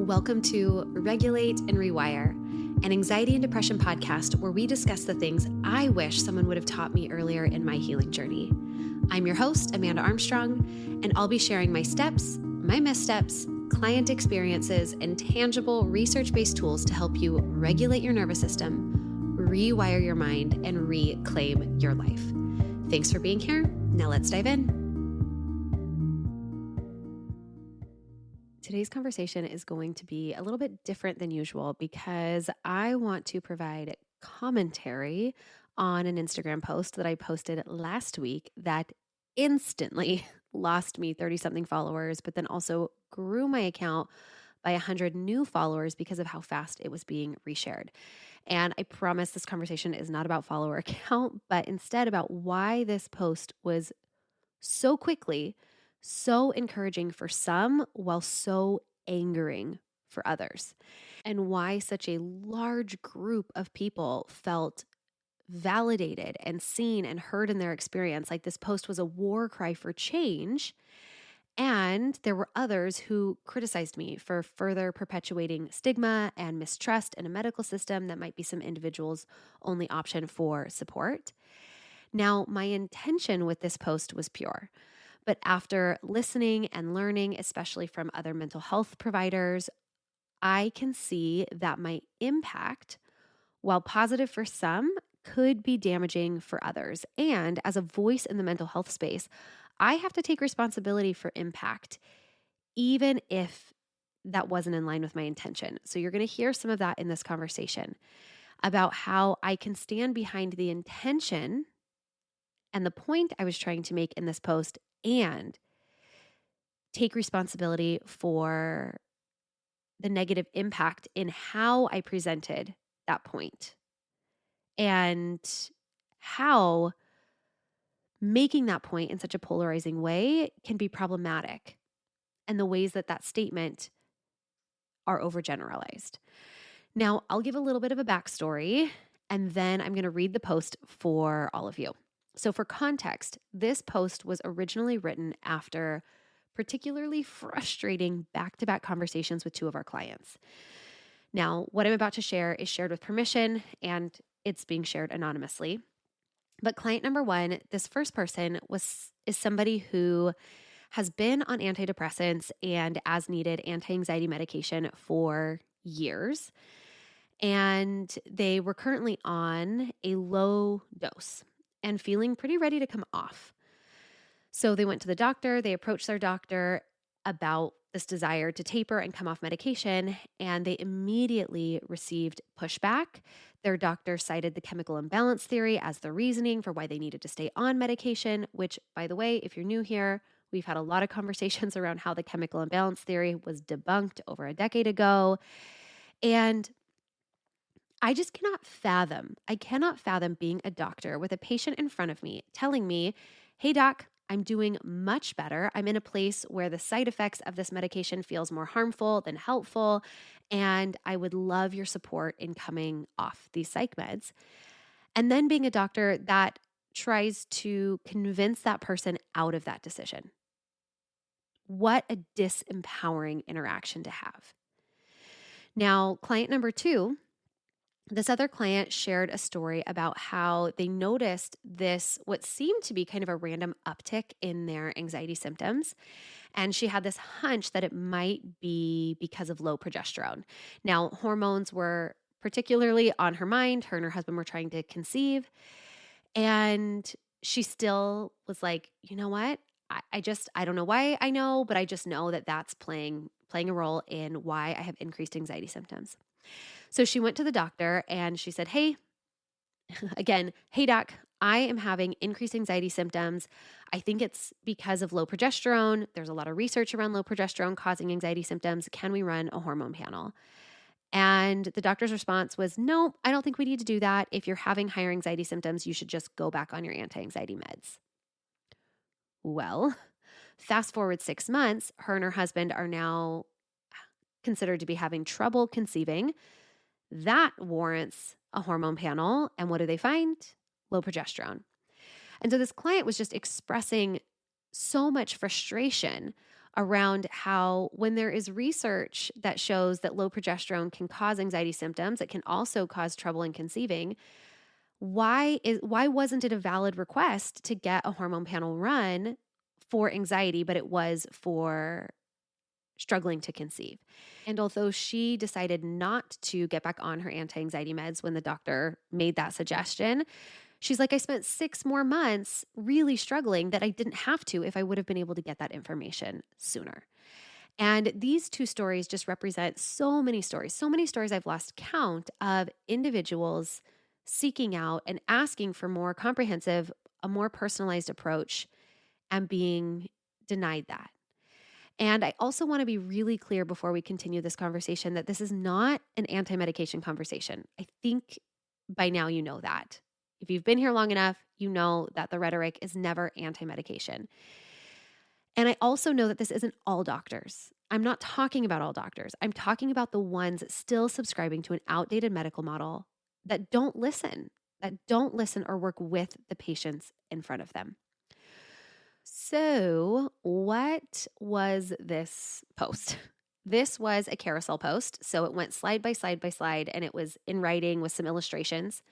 Welcome to Regulate and Rewire, an anxiety and depression podcast where we discuss the things I wish someone would have taught me earlier in my healing journey. I'm your host, Amanda Armstrong, and I'll be sharing my steps, my missteps, client experiences, and tangible research-based tools to help you regulate your nervous system, rewire your mind, and reclaim your life. Thanks for being here. Now let's dive in. Today's conversation is going to be a little bit different than usual because I want to provide commentary on an Instagram post that I posted last week that instantly lost me 30-something followers, but then also grew my account by 100 new followers because of how fast it was being reshared. And I promise this conversation is not about follower count, but instead about why this post was so quickly so encouraging for some while so angering for others, and why such a large group of people felt validated and seen and heard in their experience. Like this post was a war cry for change. And there were others who criticized me for further perpetuating stigma and mistrust in a medical system that might be some individuals' only option for support. Now, my intention with this post was pure. But after listening and learning, especially from other mental health providers, I can see that my impact, while positive for some, could be damaging for others. And as a voice in the mental health space, I have to take responsibility for impact, even if that wasn't in line with my intention. So you're going to hear some of that in this conversation about how I can stand behind the intention and the point I was trying to make in this post and take responsibility for the negative impact in how I presented that point and how making that point in such a polarizing way can be problematic and the ways that that statement are overgeneralized. Now, I'll give a little bit of a backstory and then I'm going to read the post for all of you. So for context, this post was originally written after particularly frustrating back-to-back conversations with two of our clients. Now, what I'm about to share is shared with permission and it's being shared anonymously. But client number one, this first person is somebody who has been on antidepressants and as needed anti-anxiety medication for years. And they were currently on a low dose and feeling pretty ready to come off. So they went to the doctor, they approached their doctor about this desire to taper and come off medication, and they immediately received pushback. Their doctor cited the chemical imbalance theory as the reasoning for why they needed to stay on medication, which, by the way, if you're new here, we've had a lot of conversations around how the chemical imbalance theory was debunked over a decade ago. And I just cannot fathom being a doctor with a patient in front of me telling me, hey doc, I'm doing much better. I'm in a place where the side effects of this medication feels more harmful than helpful. And I would love your support in coming off these psych meds. And then being a doctor that tries to convince that person out of that decision. What a disempowering interaction to have. Now, client number two, this other client shared a story about how they noticed this, what seemed to be kind of a random uptick in their anxiety symptoms. And she had this hunch that it might be because of low progesterone. Now, hormones were particularly on her mind. Her and her husband were trying to conceive. And she still was like, you know what? I don't know why I know, but I just know that that's playing a role in why I have increased anxiety symptoms. So she went to the doctor and she said, hey doc, I am having increased anxiety symptoms. I think it's because of low progesterone. There's a lot of research around low progesterone causing anxiety symptoms. Can we run a hormone panel? And the doctor's response was, no, I don't think we need to do that. If you're having higher anxiety symptoms, you should just go back on your anti-anxiety meds. Well, fast forward 6 months, her and her husband are now considered to be having trouble conceiving. That warrants a hormone panel. And what do they find? Low progesterone. And so this client was just expressing so much frustration around how when there is research that shows that low progesterone can cause anxiety symptoms, it can also cause trouble in conceiving. Why wasn't it a valid request to get a hormone panel run for anxiety, but it was for struggling to conceive? And although she decided not to get back on her anti-anxiety meds when the doctor made that suggestion, she's like, I spent 6 more months really struggling that I didn't have to if I would have been able to get that information sooner. And these two stories just represent so many stories I've lost count of individuals seeking out and asking for more comprehensive, a more personalized approach and being denied that. And I also want to be really clear before we continue this conversation that this is not an anti-medication conversation. I think by now you know that. If you've been here long enough, you know that the rhetoric is never anti-medication. And I also know that this isn't all doctors. I'm not talking about all doctors. I'm talking about the ones still subscribing to an outdated medical model that don't listen or work with the patients in front of them. So, what was this post? This was a carousel post. So it went slide by slide by slide, and it was in writing with some illustrations.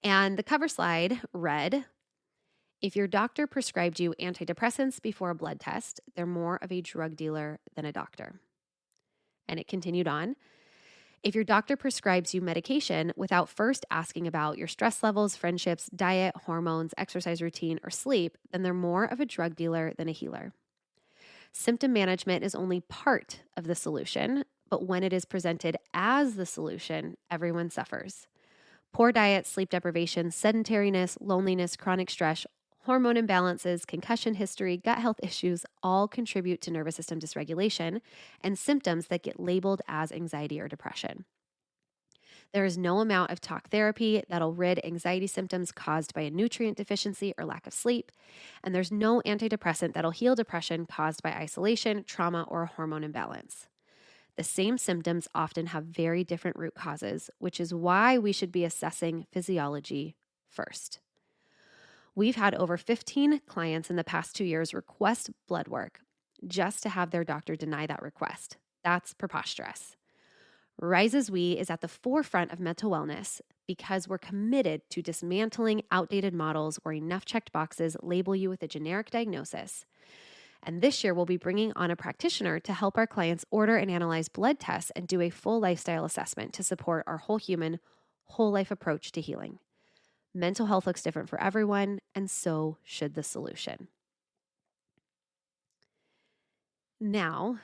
And the cover slide read, if your doctor prescribed you antidepressants before a blood test, they're more of a drug dealer than a doctor. And it continued on. If your doctor prescribes you medication without first asking about your stress levels, friendships, diet, hormones, exercise routine, or sleep, then they're more of a drug dealer than a healer. Symptom management is only part of the solution, but when it is presented as the solution, everyone suffers. Poor diet, sleep deprivation, sedentariness, loneliness, chronic stress, hormone imbalances, concussion history, gut health issues all contribute to nervous system dysregulation and symptoms that get labeled as anxiety or depression. There is no amount of talk therapy that'll rid anxiety symptoms caused by a nutrient deficiency or lack of sleep, and there's no antidepressant that'll heal depression caused by isolation, trauma, or a hormone imbalance. The same symptoms often have very different root causes, which is why we should be assessing physiology first. We've had over 15 clients in the past 2 years request blood work just to have their doctor deny that request. That's preposterous. Rise as We is at the forefront of mental wellness because we're committed to dismantling outdated models where enough checked boxes label you with a generic diagnosis. And this year, we'll be bringing on a practitioner to help our clients order and analyze blood tests and do a full lifestyle assessment to support our whole human, whole life approach to healing. Mental health looks different for everyone, and so should the solution. Now,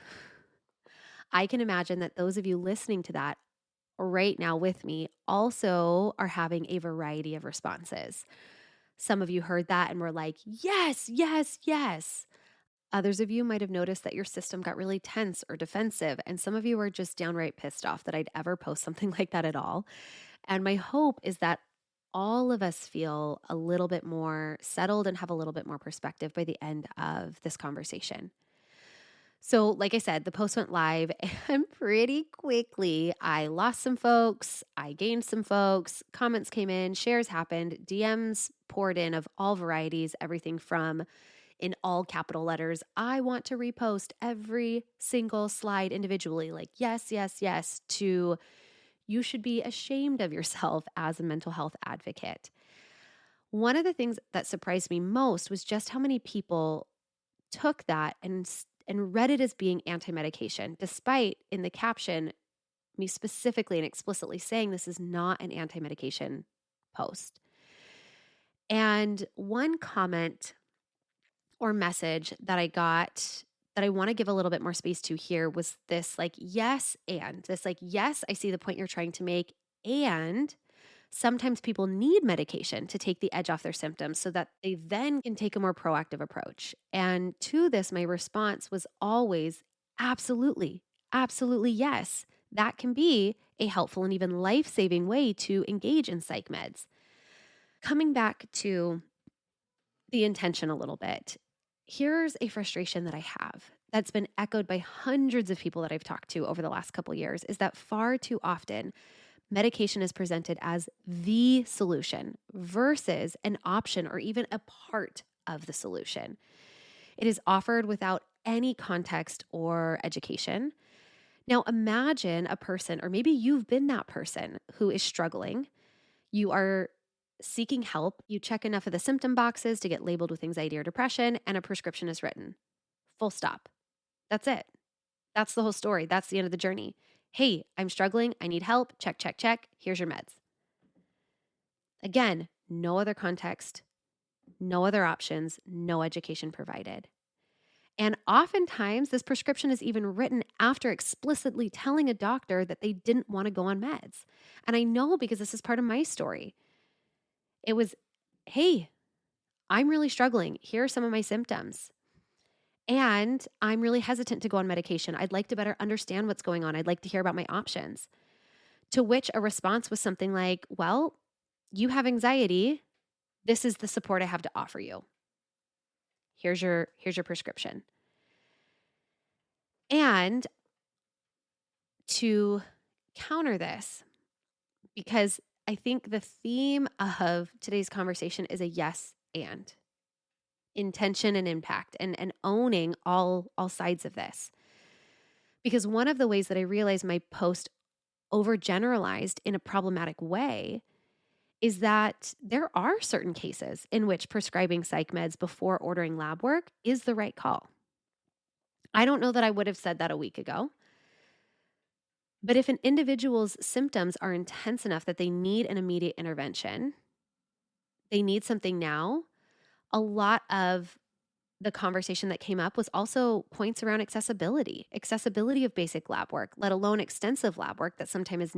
I can imagine that those of you listening to that right now with me also are having a variety of responses. Some of you heard that and were like, yes, yes, yes. Others of you might have noticed that your system got really tense or defensive, and some of you are just downright pissed off that I'd ever post something like that at all. And my hope is that all of us feel a little bit more settled and have a little bit more perspective by the end of this conversation. So, like I said, the post went live and pretty quickly I lost some folks, I gained some folks, comments came in, shares happened, DMs poured in of all varieties, everything from in all capital letters, I want to repost every single slide individually, like yes, yes, yes, to you should be ashamed of yourself as a mental health advocate. One of the things that surprised me most was just how many people took that and read it as being anti-medication, despite in the caption me specifically and explicitly saying this is not an anti-medication post. And one comment or message that I got that I want to give a little bit more space to here was this like, yes, and this like, yes, I see the point you're trying to make. And sometimes people need medication to take the edge off their symptoms so that they then can take a more proactive approach. And to this, my response was always absolutely, absolutely yes. That can be a helpful and even life-saving way to engage in psych meds. Coming back to the intention a little bit, here's a frustration that I have that's been echoed by hundreds of people that I've talked to over the last couple of years is that far too often medication is presented as the solution versus an option or even a part of the solution. It is offered without any context or education. Now imagine a person, or maybe you've been that person who is struggling. You are seeking help. You check enough of the symptom boxes to get labeled with anxiety or depression, and a prescription is written. Full stop. That's it. That's the whole story. That's the end of the journey. Hey, I'm struggling. I need help. Check, check, check. Here's your meds. Again, no other context, no other options, no education provided. And oftentimes, this prescription is even written after explicitly telling a doctor that they didn't want to go on meds. And I know because this is part of my story. It was, hey, I'm really struggling. Here are some of my symptoms. And I'm really hesitant to go on medication. I'd like to better understand what's going on. I'd like to hear about my options. To which a response was something like, well, you have anxiety. This is the support I have to offer you. Here's your prescription. And to counter this, because I think the theme of today's conversation is a yes and intention and impact and owning all sides of this. Because one of the ways that I realized my post overgeneralized in a problematic way is that there are certain cases in which prescribing psych meds before ordering lab work is the right call. I don't know that I would have said that a week ago. But if an individual's symptoms are intense enough that they need an immediate intervention, they need something now, a lot of the conversation that came up was also points around accessibility of basic lab work, let alone extensive lab work that sometimes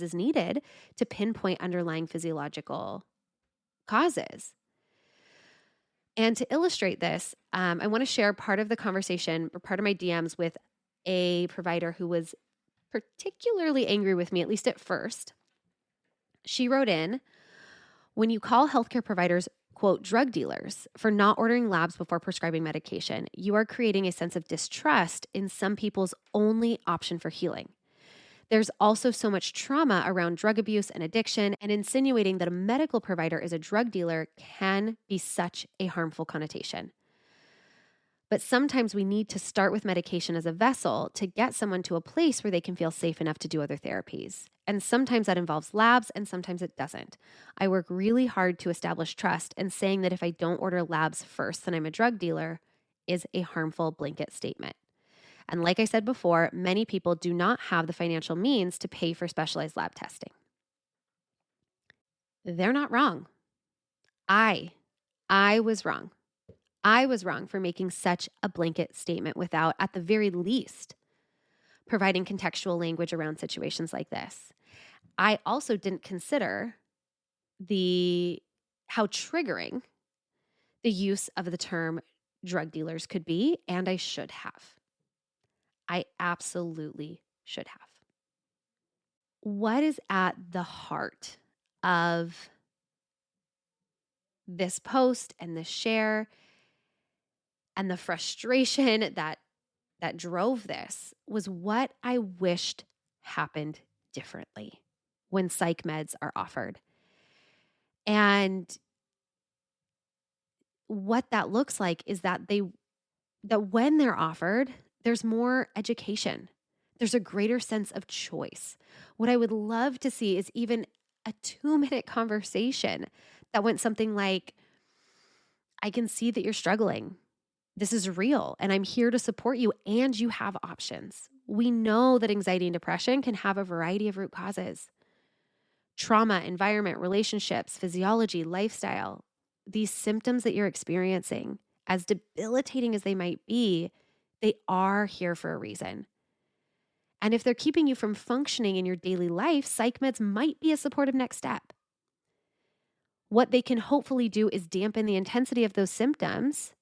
is needed to pinpoint underlying physiological causes. And to illustrate this, I want to share part of the conversation or part of my DMs with a provider who was particularly angry with me, at least at first. She wrote in, when you call healthcare providers, quote, drug dealers for not ordering labs before prescribing medication, you are creating a sense of distrust in some people's only option for healing. There's also so much trauma around drug abuse and addiction, and insinuating that a medical provider is a drug dealer can be such a harmful connotation. But sometimes we need to start with medication as a vessel to get someone to a place where they can feel safe enough to do other therapies. And sometimes that involves labs and sometimes it doesn't. I work really hard to establish trust, and saying that if I don't order labs first, then I'm a drug dealer is a harmful blanket statement. And like I said before, many people do not have the financial means to pay for specialized lab testing. They're not wrong. I was wrong. I was wrong for making such a blanket statement without, at the very least, providing contextual language around situations like this. I also didn't consider how triggering the use of the term drug dealers could be, and I should have. I absolutely should have. What is at the heart of this post and this share and the frustration that drove this was what I wished happened differently when psych meds are offered. And what that looks like is that when they're offered, there's more education. There's a greater sense of choice. What I would love to see is even a 2-minute conversation that went something like, I can see that you're struggling. This is real, and I'm here to support you, and you have options. We know that anxiety and depression can have a variety of root causes. Trauma, environment, relationships, physiology, lifestyle. These symptoms that you're experiencing, as debilitating as they might be, they are here for a reason. And if they're keeping you from functioning in your daily life, psych meds might be a supportive next step. What they can hopefully do is dampen the intensity of those symptoms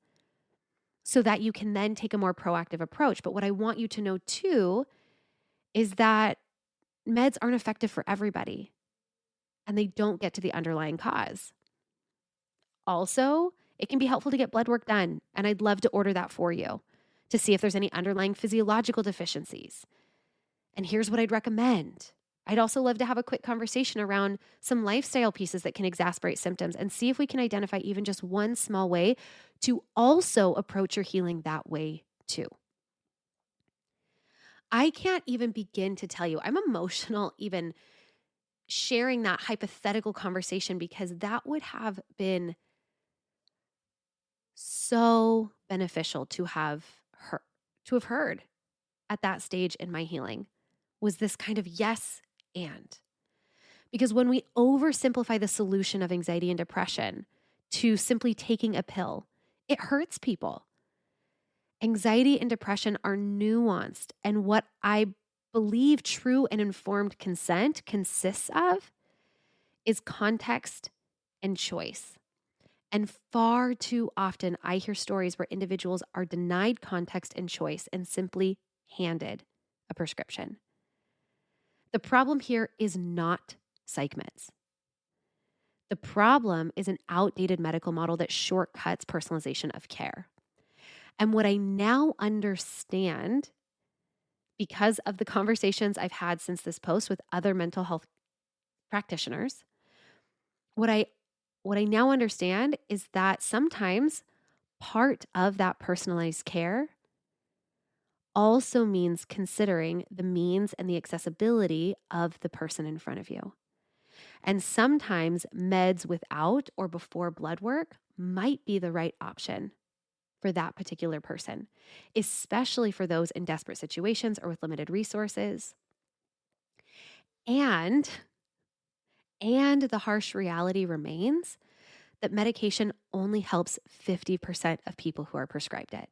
so that you can then take a more proactive approach. But what I want you to know too is that meds aren't effective for everybody, and they don't get to the underlying cause. Also, it can be helpful to get blood work done, and I'd love to order that for you to see if there's any underlying physiological deficiencies. And here's what I'd recommend. I'd also love to have a quick conversation around some lifestyle pieces that can exacerbate symptoms and see if we can identify even just one small way to also approach your healing that way too. I can't even begin to tell you. I'm emotional even sharing that hypothetical conversation because that would have been so beneficial to have heard at that stage in my healing was this kind of yes and. Because when we oversimplify the solution of anxiety and depression to simply taking a pill, it hurts people. Anxiety and depression are nuanced, and what I believe true and informed consent consists of is context and choice. And far too often, I hear stories where individuals are denied context and choice and simply handed a prescription. The problem here is not psych meds. The problem is an outdated medical model that shortcuts personalization of care. And what I now understand, because of the conversations I've had since this post with other mental health practitioners, what I now understand is that sometimes part of that personalized care also means considering the means and the accessibility of the person in front of you. And sometimes meds without or before blood work might be the right option for that particular person, especially for those in desperate situations or with limited resources. And the harsh reality remains that medication only helps 50% of people who are prescribed it.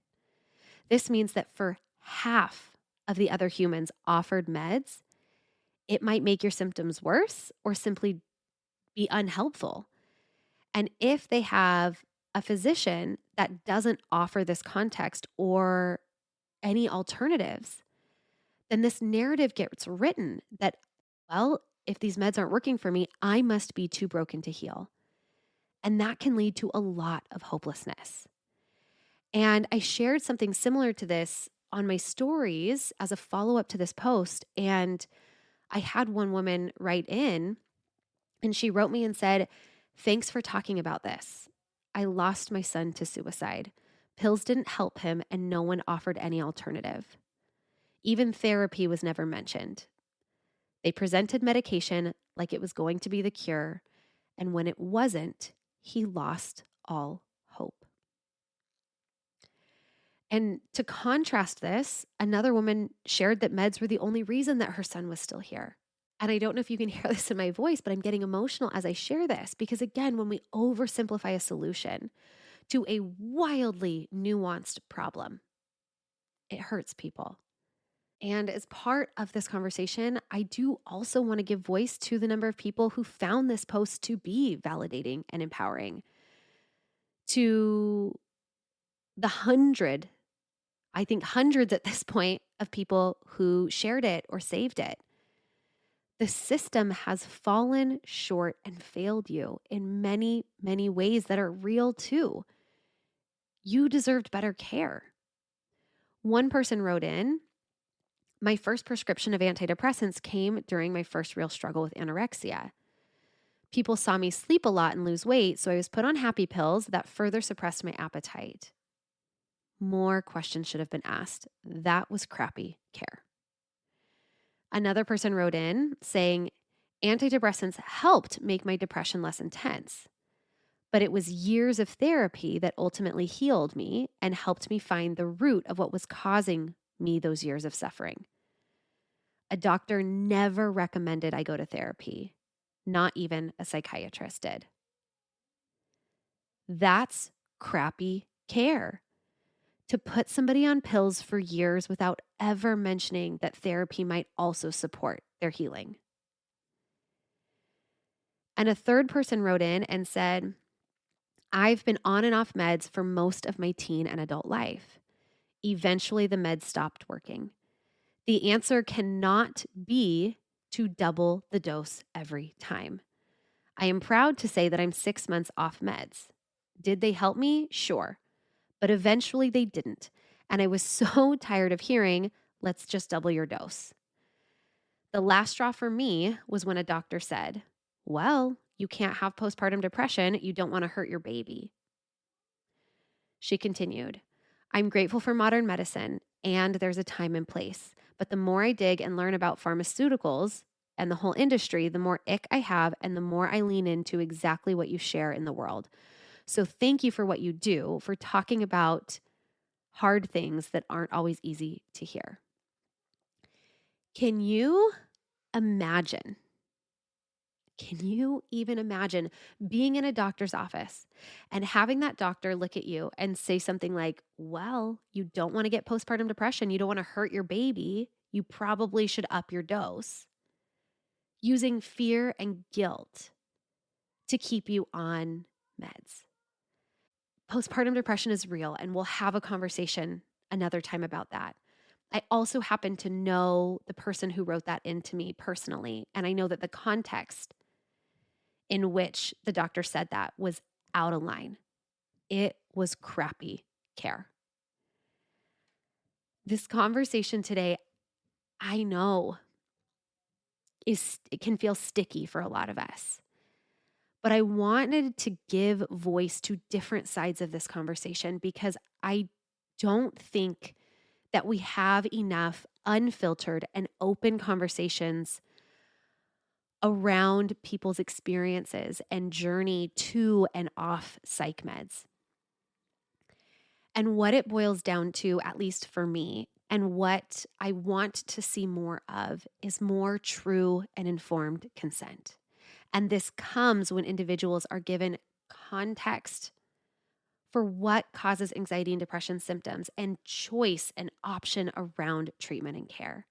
This means that for half of the other humans offered meds, it might make your symptoms worse or simply be unhelpful. And if they have a physician that doesn't offer this context or any alternatives, then this narrative gets written that, well, if these meds aren't working for me, I must be too broken to heal. And that can lead to a lot of hopelessness. And I shared something similar to this on my stories as a follow-up to this post. And I had one woman write in and she wrote me and said, "Thanks for talking about this. I lost my son to suicide. Pills didn't help him and no one offered any alternative. Even therapy was never mentioned. They presented medication like it was going to be the cure. And when it wasn't, he lost all hope." And to contrast this, another woman shared that meds were the only reason that her son was still here. And I don't know if you can hear this in my voice, but I'm getting emotional as I share this because, again, when we oversimplify a solution to a wildly nuanced problem, it hurts people. And as part of this conversation, I do also want to give voice to the number of people who found this post to be validating and empowering, to the I think hundreds at this point of people who shared it or saved it. The system has fallen short and failed you in many, many ways that are real too. You deserved better care. One person wrote in, "My first prescription of antidepressants came during my first real struggle with anorexia. People saw me sleep a lot and lose weight, so I was put on happy pills that further suppressed my appetite. More questions should have been asked. That was crappy care." Another person wrote in saying, "Antidepressants helped make my depression less intense, but it was years of therapy that ultimately healed me and helped me find the root of what was causing me those years of suffering. A doctor never recommended I go to therapy. Not even a psychiatrist did." That's crappy care. To put somebody on pills for years without ever mentioning that therapy might also support their healing. And a third person wrote in and said, "I've been on and off meds for most of my teen and adult life. Eventually, the meds stopped working. The answer cannot be to double the dose every time. I am proud to say that I'm 6 months off meds. Did they help me? Sure. But eventually they didn't. And I was so tired of hearing, 'Let's just double your dose.' The last straw for me was when a doctor said, 'Well, you can't have postpartum depression. You don't want to hurt your baby.'" She continued, I'm grateful for modern medicine and there's a time and place. But the more I dig and learn about pharmaceuticals and the whole industry, the more ick I have and the more I lean into exactly what you share in the world. So thank you for what you do, for talking about hard things that aren't always easy to hear. Can you imagine? Can you even imagine being in a doctor's office and having that doctor look at you and say something like, well, you don't want to get postpartum depression. You don't want to hurt your baby. You probably should up your dose. Using fear and guilt to keep you on meds. Postpartum depression is real, and we'll have a conversation another time about that. I also happen to know the person who wrote that into me personally, and I know that the context in which the doctor said that was out of line. It was crappy care. This conversation today, I know, it can feel sticky for a lot of us. But I wanted to give voice to different sides of this conversation because I don't think that we have enough unfiltered and open conversations around people's experiences and journey to and off psych meds. And what it boils down to, at least for me, and what I want to see more of is more true and informed consent. And this comes when individuals are given context for what causes anxiety and depression symptoms and choice and option around treatment and care.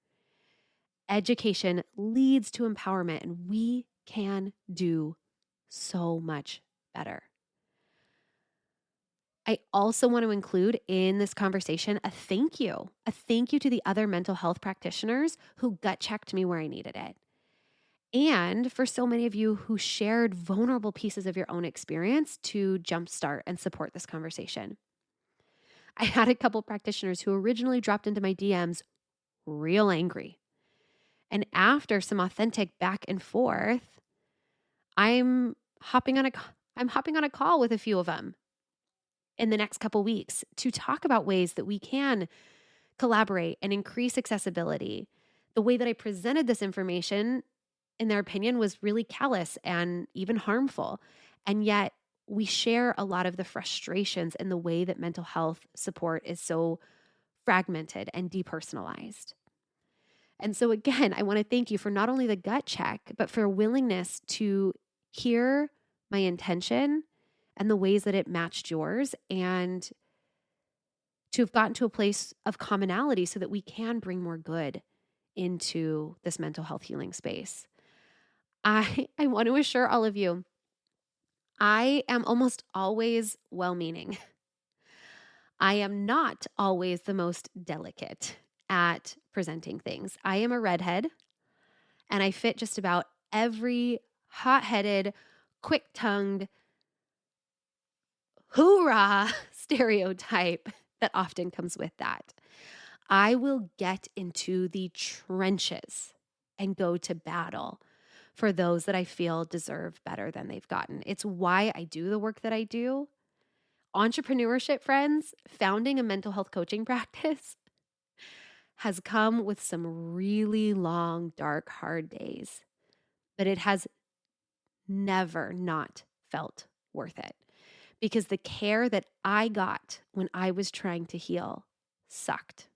Education leads to empowerment, and we can do so much better. I also want to include in this conversation a thank you to the other mental health practitioners who gut checked me where I needed it. And for so many of you who shared vulnerable pieces of your own experience to jumpstart and support this conversation. I had a couple practitioners who originally dropped into my DMs real angry. And after some authentic back and forth, I'm hopping on a call with a few of them in the next couple weeks to talk about ways that we can collaborate and increase accessibility. The way that I presented this information, in their opinion, was really callous and even harmful. And yet we share a lot of the frustrations in the way that mental health support is so fragmented and depersonalized. And so again, I want to thank you for not only the gut check, but for a willingness to hear my intention and the ways that it matched yours, and to have gotten to a place of commonality so that we can bring more good into this mental health healing space. I want to assure all of you, I am almost always well-meaning. I am not always the most delicate at presenting things. I am a redhead, and I fit just about every hot-headed, quick-tongued, hoorah stereotype that often comes with that. I will get into the trenches and go to battle for those that I feel deserve better than they've gotten. It's why I do the work that I do. Entrepreneurship, friends, founding a mental health coaching practice has come with some really long, dark, hard days, but it has never not felt worth it, because the care that I got when I was trying to heal sucked.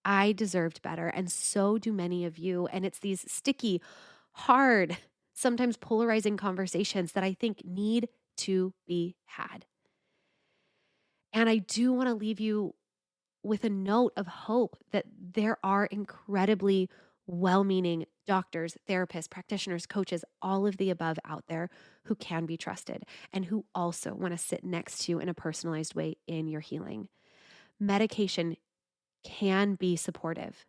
I deserved better, and so do many of you. And it's these sticky, hard, sometimes polarizing conversations that I think need to be had. And I do want to leave you with a note of hope that there are incredibly well-meaning doctors, therapists, practitioners, coaches, all of the above out there who can be trusted and who also want to sit next to you in a personalized way in your healing. Medication can be supportive,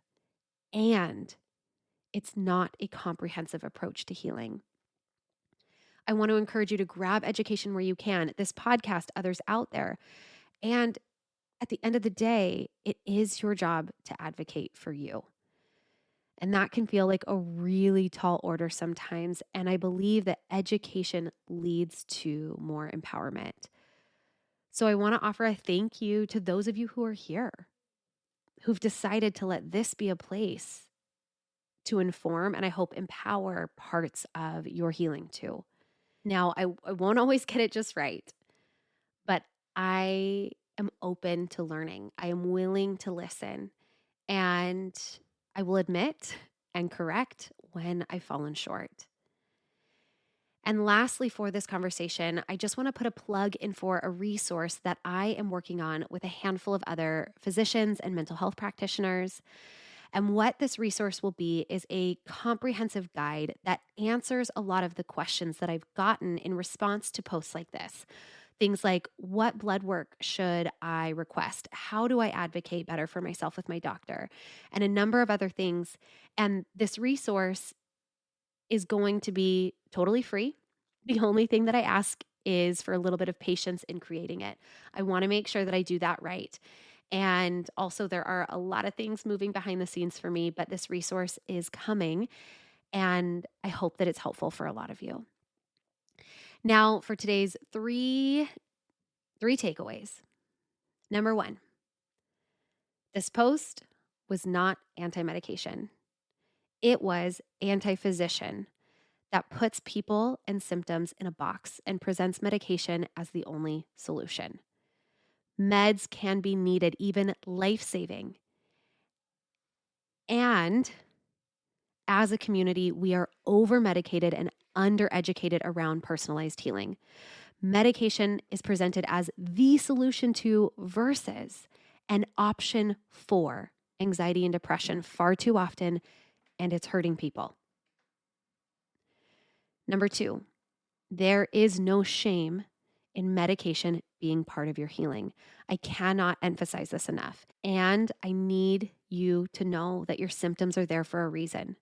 and it's not a comprehensive approach to healing. I want to encourage you to grab education where you can, this podcast, others out there. And at the end of the day, it is your job to advocate for you. And that can feel like a really tall order sometimes. And I believe that education leads to more empowerment. So I want to offer a thank you to those of you who are here, who've decided to let this be a place to inform and I hope empower parts of your healing too. Now, I won't always get it just right, but I am open to learning. I am willing to listen, and I will admit and correct when I've fallen short. And lastly, for this conversation, I just want to put a plug in for a resource that I am working on with a handful of other physicians and mental health practitioners. And what this resource will be is a comprehensive guide that answers a lot of the questions that I've gotten in response to posts like this. Things like, what blood work should I request? How do I advocate better for myself with my doctor? And a number of other things. And this resource is going to be totally free. The only thing that I ask is for a little bit of patience in creating it. I want to make sure that I do that right. And also, there are a lot of things moving behind the scenes for me, but this resource is coming, and I hope that it's helpful for a lot of you. Now, for today's three takeaways. Number one, this post was not anti-medication. It was anti-physician that puts people and symptoms in a box and presents medication as the only solution. Meds can be needed, even life-saving. And as a community, we are over-medicated and undereducated around personalized healing. Medication is presented as the solution to versus an option for anxiety and depression far too often, and it's hurting people. Number two, there is no shame in medication being part of your healing. I cannot emphasize this enough. And I need you to know that your symptoms are there for a reason.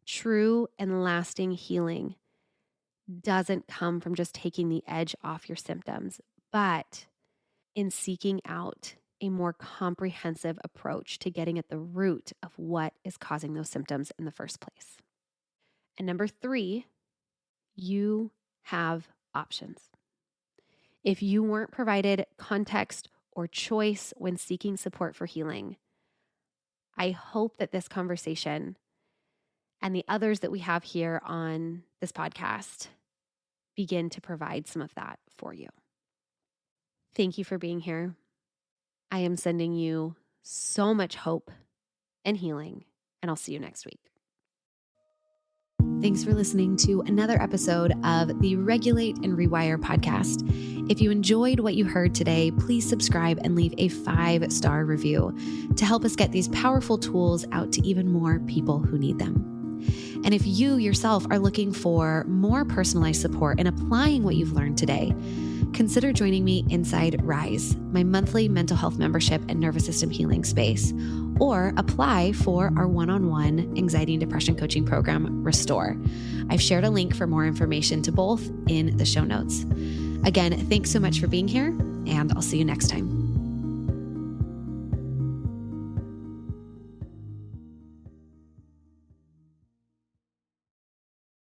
True and lasting healing doesn't come from just taking the edge off your symptoms, but in seeking out a more comprehensive approach to getting at the root of what is causing those symptoms in the first place. And number three, you have options. If you weren't provided context or choice when seeking support for healing, I hope that this conversation and the others that we have here on this podcast begin to provide some of that for you. Thank you for being here. I am sending you so much hope and healing, and I'll see you next week. Thanks for listening to another episode of the Regulate and Rewire podcast. If you enjoyed what you heard today, please subscribe and leave a 5-star review to help us get these powerful tools out to even more people who need them. And if you yourself are looking for more personalized support in applying what you've learned today, consider joining me inside Rise, my monthly mental health membership and nervous system healing space, or apply for our one-on-one anxiety and depression coaching program, Restore. I've shared a link for more information to both in the show notes. Again, thanks so much for being here, and I'll see you next time.